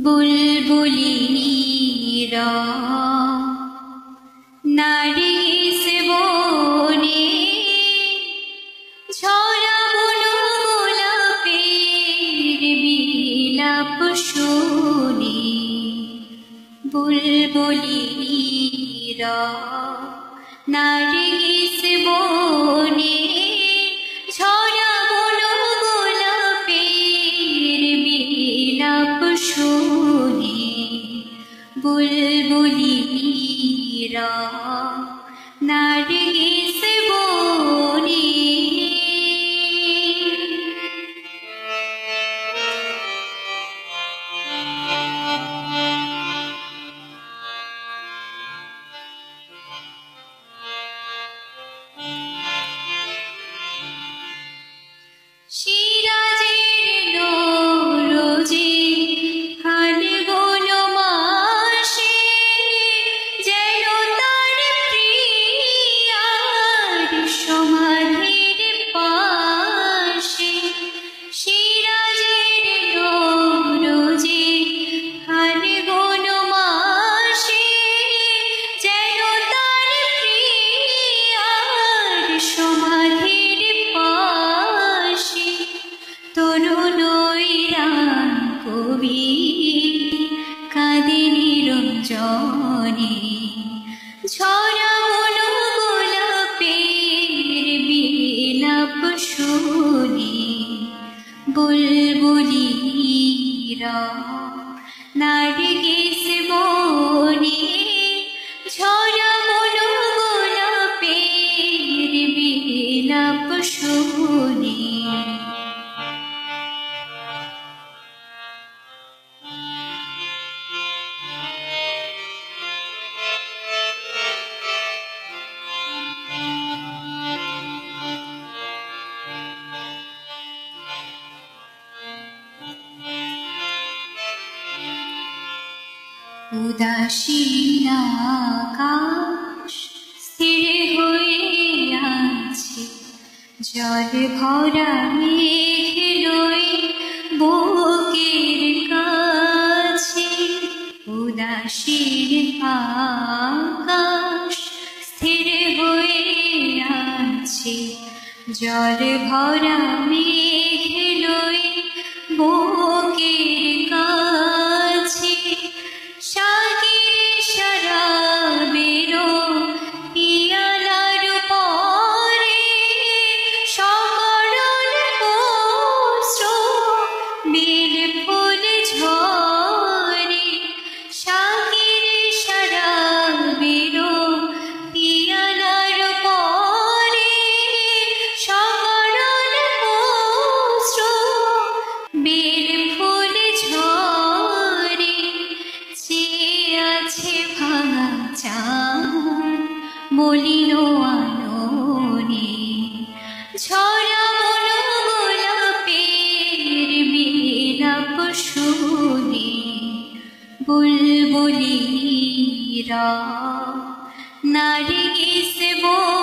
বুলবুলিনীরা নার্গিস বনে ঝরা বুনো গোলাপের বিলাপ শুনে। বুলবুলিনীরা নার্গিস বনে ঝরা বুনো গোলাপের বিলাপ শুনে। বুলবুলিনীরা নার্গিস বনে। সিরাজের নরজে ফাল্গুন মাসে যেন তার প্রিয়ার সমাধির পাশে। সিরাজের নরজে ফাল্গুন মাসে যেন তার প্রিয়ার সমাধির পাশে। তরুণ রাম কবি কাঁদে নিরঞ্জনে ঝরা বুনো গোলাপের বিলাপ শুনে। বুলবুলিনীরা নার্গিস বনে ঝরা বুনো গোলাপের বিলাপ শুনে। উদাসীন আকাশ স্থির হয়ে আছে, জল ভরা মেঘ লয়ে বুকের কাছে। উদাসীন আকাশ স্থির হয়ে আছে, জল ভরা মেঘ লয়ে বুকের কাছে। শাকির শরাবের পিয়ালার পরে সকরুণ অশ্রু বেল ফুল ঝরে। শাকির শরাবের পিয়ালার পরে সকরুণ অশ্রু বেল ফুল ঝরে। আছে ভাঙা চাঁদ মলিন আলোরে ঝরা বুনো গোলাপের বিলাপ শুনে। বুলবুলিনীরা নার্গিস বনে